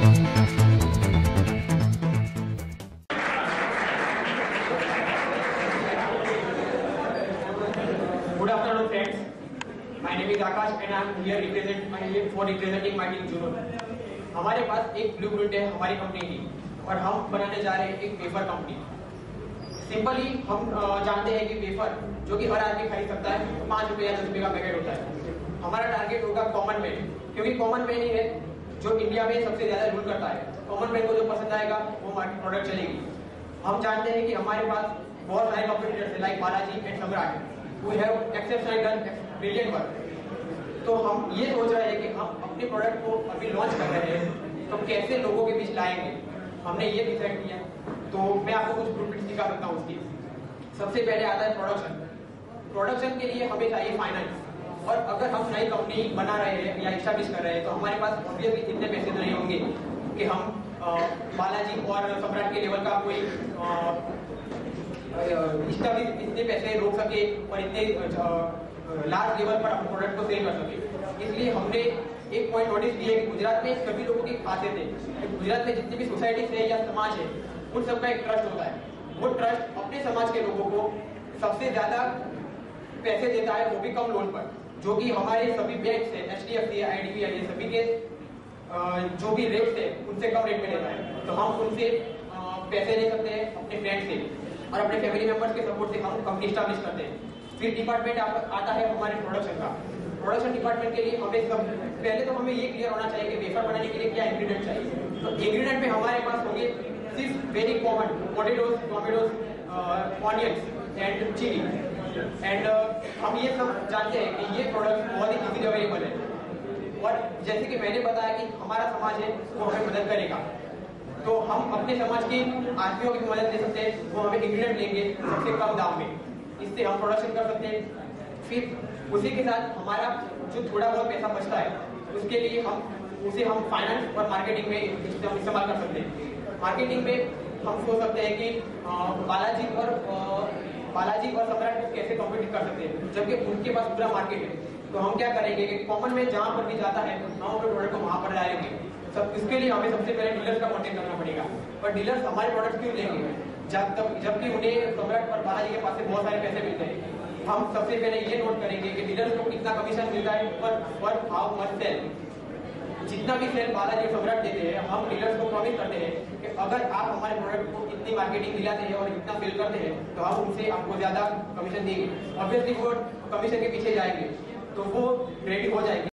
Good afternoon, friends. My name is Akash and I am here representing my team Juno. हमारे पास एक blueprint है हमारी company की और हम बनाने जा रहे हैं एक वेफर कंपनी। सिंपली हम जानते हैं कि वेफर जो कि हर आदमी खरीद सकता है 5 रुपये या 10 रुपये का पैकेट होता है। हमारा टारगेट होगा कॉमन मैन, क्योंकि कॉमन मैन ही है जो इंडिया में सबसे ज्यादा रूल करता है। कॉमन मैन को जो पसंद आएगा वो मार्केट प्रोडक्ट चलेगी। हम जानते हैं कि हमारे पास बहुत सारे कंपटीटर्स हैं लाइक बालाजी एंड सम्राट। We have exceptional done brilliant work. तो हम ये सोच रहे हैं कि हम अपने प्रोडक्ट को अभी लॉन्च कर रहे हैं तो कैसे लोगों के बीच लाएंगे, हमने ये डिसाइड किया। तो मैं आपको कुछ ब्लूप्रिंट्स दिखा सकता हूँ उसकी। सबसे पहले आता है प्रोडक्शन। प्रोडक्शन के लिए हमें चाहिए फाइनेंस, और अगर हम नई कंपनी बना रहे हैं या एस्टैब्लिश कर रहे हैं तो हमारे पास ऑब्वियसली इतने पैसे नहीं होंगे कि हम बालाजी और सम्राट के लेवल का कोई इतने पैसे रोक सके और इतने लार्ज लेवल पर अपने प्रोडक्ट को सेल कर सके। इसलिए हमने एक पॉइंट नोटिस किया कि गुजरात में सभी लोगों की खासियत है। गुजरात में जितनी भी सोसाइटी है या समाज है उन सबका एक ट्रस्ट होता है। वो ट्रस्ट अपने समाज के लोगों को सबसे ज्यादा पैसे देता है, वो भी कम लोन पर, जो कि हमारे सभी बैंक है, HDFC है, IDBI है, सभी के जो भी रेट्स है उनसे कम रेट में देता है। तो हम उनसे पैसे ले सकते हैं अपने फ्रेंड से और अपने फैमिली मेंबर्स के सपोर्ट से हम कंपनी स्टैब्लिश करते हैं। फिर डिपार्टमेंट आता है हमारे प्रोडक्शन का। प्रोडक्शन डिपार्टमेंट के लिए हमें सब पहले तो हमें ये क्लियर होना चाहिए कि वेफर बनाने के लिए क्या इंग्रेडिएंट चाहिए। तो इंग्रेडिएंट में हमारे पास होंगे 6 very common potatoes, tomatoes, onions and chilli. And हम ये सब जानते हैं कि ये प्रोडक्ट बहुत ही इजीली अवेलेबल है, और जैसे कि मैंने बताया कि हमारा समाज है वो हमें मदद करेगा, तो हम अपने समाज के आदमियों की मदद ले सकते हैं। वो हमें इंग्रेडिएंट लेंगे सबसे कम दाम में, इससे हम प्रोडक्शन कर सकते हैं। फिर उसी के साथ हमारा जो थोड़ा बहुत पैसा बचता है उसके लिए हम फाइनेंस और मार्केटिंग में इस्तेमाल कर सकते हैं। मार्केटिंग में हम सोच सकते हैं कि बालाजी और सम्राट को कैसे कॉम्पिट कर सकते हैं, जबकि उनके पास पूरा मार्केट है। तो हम क्या करेंगे कि कॉमन में जहाँ पर भी जाता है हम अपने प्रोडक्ट को वहाँ पर डालेंगे। सब इसके लिए हमें सबसे पहले डीलर्स का कॉन्टेक्ट करना पड़ेगा, पर डीलर्स हमारे प्रोडक्ट क्यों लेंगे जबकि उन्हें सम्राट और बालाजी के पास से बहुत सारे पैसे मिलते हैं। हम सबसे पहले ये नोट करेंगे कि डीलर्स को कितना कमीशन मिलता है पर हाउ मच सेल। जितना भी सेल बालाजी और सम्राट देते हैं हम डीलर्स को प्रॉमिस करते हैं कि अगर आप हमारे प्रोडक्ट को इतनी मार्केटिंग दिलाते हैं और इतना सेल करते हैं तो हम उनसे आपको ज्यादा कमीशन देंगे। ऑब्वियसली वो कमीशन के पीछे जाएंगे तो वो रेडी हो जाएंगे।